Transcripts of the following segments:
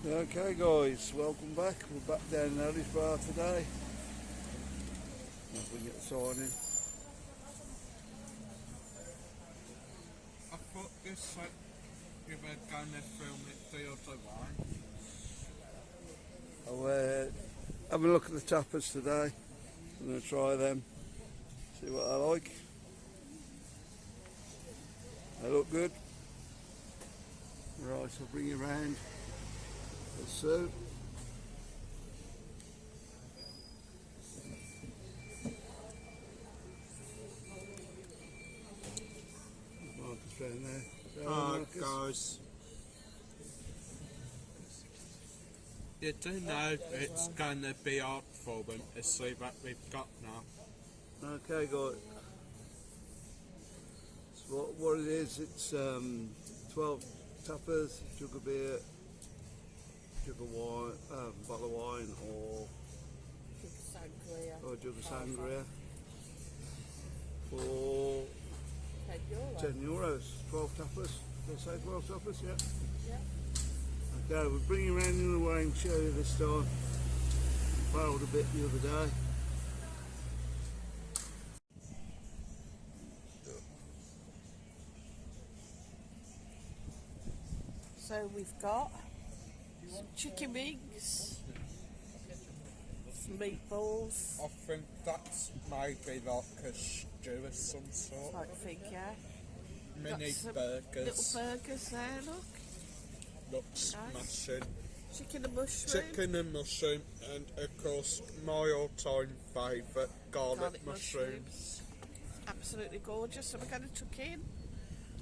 Okay guys, welcome back. We're back down in Ellie's Bar today. If we can get the sign in. I thought you said you were going to film it the other way. I'll have a look at the tapas today. I'm going to try them, see what I like. They look good. Right, so I'll bring you around. So Marcus round there. Alright guys, you do know it's going to be hard for them to see what we've got now. Okay guys, so what it is, it's 12 tapas, jug of beer, jug of wine, bottle of wine, or jug of sangria for €10. 12 tapas. Did I say 12 tapas? Yeah. Okay, we'll bring you around the other way and show you this time. Failed a bit the other day. So we've got some chicken wings, some meatballs, I think that's maybe like a stew of some sort. type thing, yeah. Mini Got some burgers. little burgers there, look. Looks Nice. smashing. Chicken and mushroom. Chicken and mushroom, and of course my all-time favourite, garlic mushrooms. Absolutely gorgeous. So we're going to tuck in, and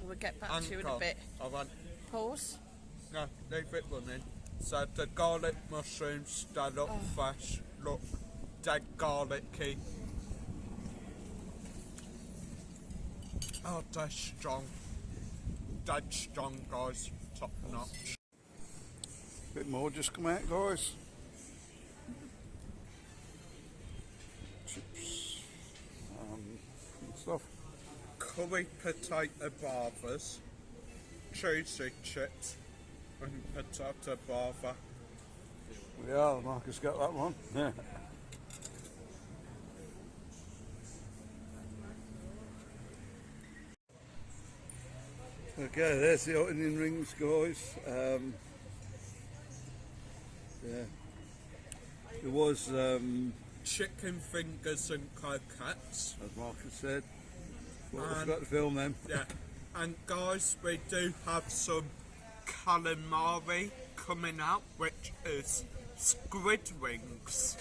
we'll get back And to you in a bit. I want Pause. no, leave it running. So the garlic mushrooms, they look fresh, look dead garlicky. Oh, they're strong. Dead strong, guys. Top notch. Bit more just come out, guys. Chips and stuff. Curry potato barbers, cheesy chips, and potato barber. Yeah, Marcus got that one. Yeah. Okay, there's the onion rings, guys. Yeah, there was, Chicken fingers and croquettes. as Marcus said. Well, we And- forgot to film them. Yeah, and guys, we do have some calamari coming out, which is squid wings.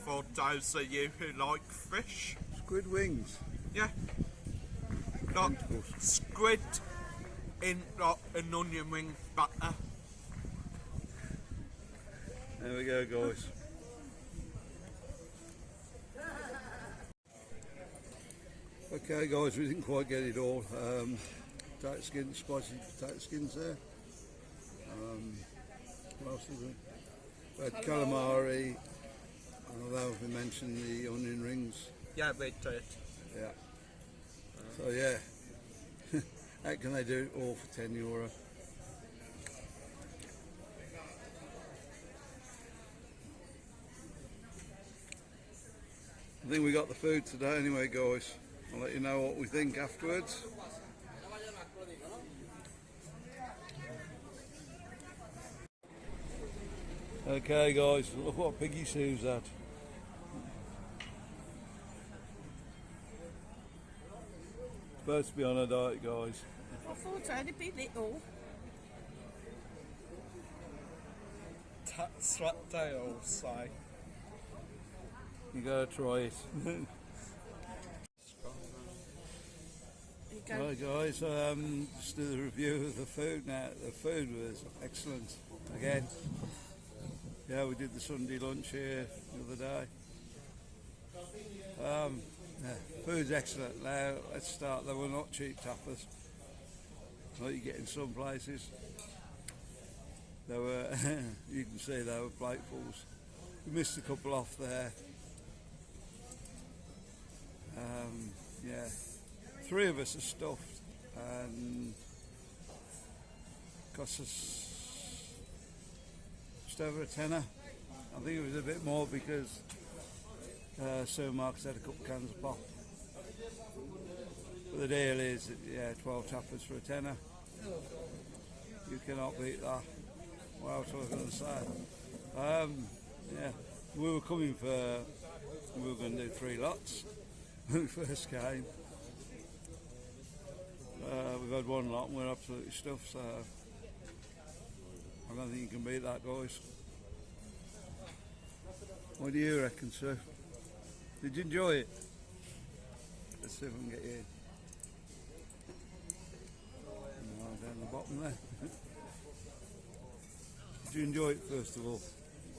For those of you who like fish. Squid wings. Yeah. Like Tentacles. squid in like an onion ring batter. There we go, guys. Okay, guys, we didn't quite get it all. Potato skins, spicy potato skins there. What else is there? We had calamari. Although we mentioned the onion rings. Yeah, we did. Yeah. So yeah, how can they do it all for €10? I think we got the food today anyway, guys. I'll let you know what we think afterwards. Okay guys, look what Piggy Sue's had. Supposed to be on a diet, guys. I thought I'd be little. That's what they all say. You gotta try it. There you go. Right guys, just do the review of the food now. The food was excellent. Again, yeah, we did the Sunday lunch here the other day. Yeah, food's excellent. Now let's start. They were not cheap tapas like you get in some places. They were, you can see they were platefuls. We missed a couple off there. Yeah, 3 of us are stuffed and cost us over a tenner. I think it was a bit more because supermarkets had a couple of cans of pop. But the deal is, yeah, 12 tapas for a tenner. You cannot beat that. What else was I going to say? Yeah, we were going to do 3 lots when we first came. We've had 1 lot and we're absolutely stuffed, so I don't think you can beat that, guys. What do you reckon, sir? Did you enjoy it? Let's see if we can get you in. No, down the bottom there. Did you enjoy it first of all?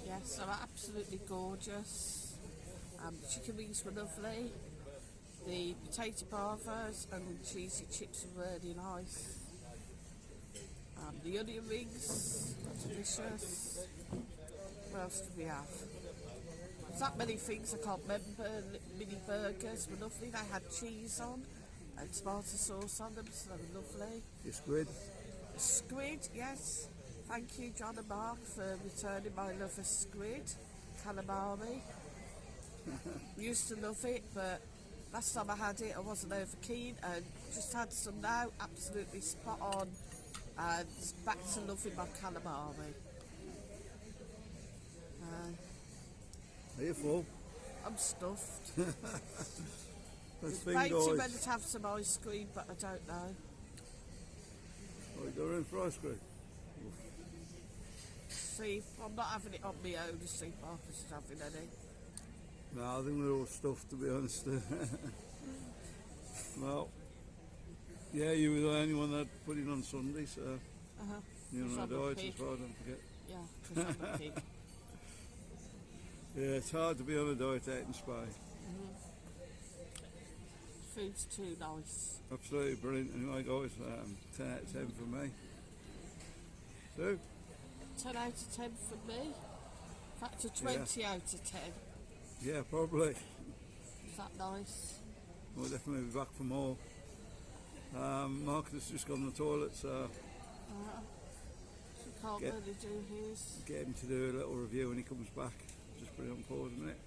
Yes, they were absolutely gorgeous. The chicken wings were lovely. The potato bravas and cheesy chips were really nice. The onion rings were delicious. What else did we have? There's that many things I can't remember. Mini burgers were lovely. They had cheese on and tomato sauce on them, so they were lovely. Your squid? Squid, yes. Thank you, John and Mark, for returning my love of squid, calamari. Used to love it, but last time I had it, I wasn't over keen, and just had some now, absolutely spot on, and back to loving my calamari. Are you full? I'm stuffed. Let's It's think, way too guys. ready to have some ice cream, but I don't know. Oh, you got in for ice cream? See, I'm not having it on my own to see if Marcus is having any. No, I think we're all stuffed, to be honest. Well, yeah, you were the only one that put it on Sunday, so you're on a diet as well, don't forget. Yeah, because I'm a pig. Yeah, it's hard to be on a diet out in Spain. Food's too nice. Absolutely brilliant. Anyway, guys, 10 out of 10 for me. So, 10 out of 10 for me. In fact, a 20 out of 10. yeah, probably. Is that nice? We'll definitely be back for more. Marcus has just gone to the toilet, so You can't Get- really do his. get him to do a little review when he comes back. Just put it on pause a minute.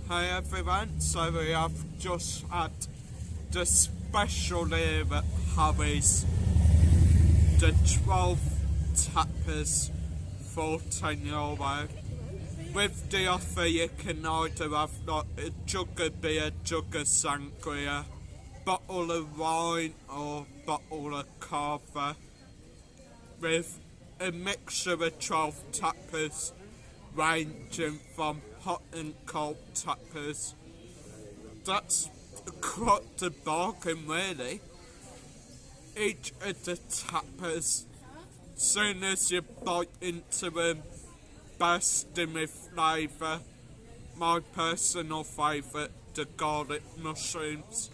Hi everyone, so we have just had the special here at Harry's, the 12 tapas for €10. With the offer you can either have like a jug of beer, jug of sangria, bottle of wine or bottle of cava, with a mixture of 12 tapas ranging from hot and cold tapas. That's quite the bargain really. Each of the tapas, soon as you bite into them, bursting with flavour. My personal favourite, the garlic mushrooms.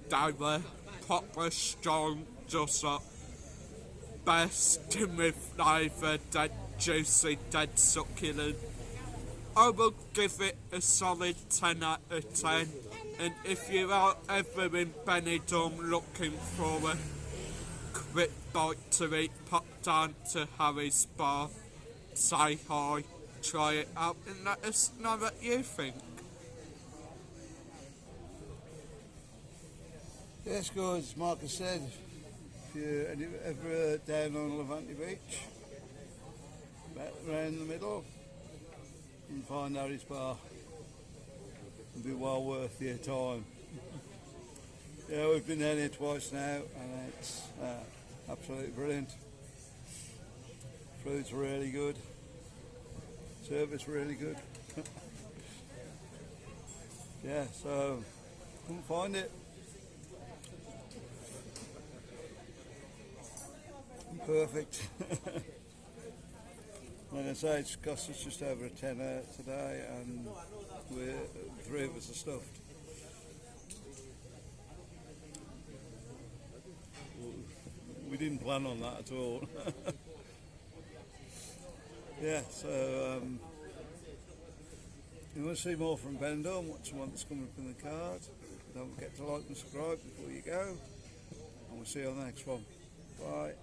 They were proper strong, just like bursting with flavour, dead juicy, dead succulent. I will give it a solid 10 out of 10, and if you are ever in Benidorm looking for a quick bite to eat, pop down to Harry's bar, say hi, try it out and let us know what you think. Yes, guys, Marcus said, if you're ever down on Levante Beach, around the middle, you can find Harry's bar. It'll be well worth your time. Yeah, we've been down here twice now, and it's absolutely brilliant. Food's really good. Service really good. Yeah, so couldn't find it. Perfect. Like I say, it's cost us just over a tenner today, and we're 3 of us are stuffed. We didn't plan on that at all. Yeah, so you want to see more from Benidorm, watch the one that's coming up in the card. Don't forget to like and subscribe before you go, and we'll see you on the next one. Bye.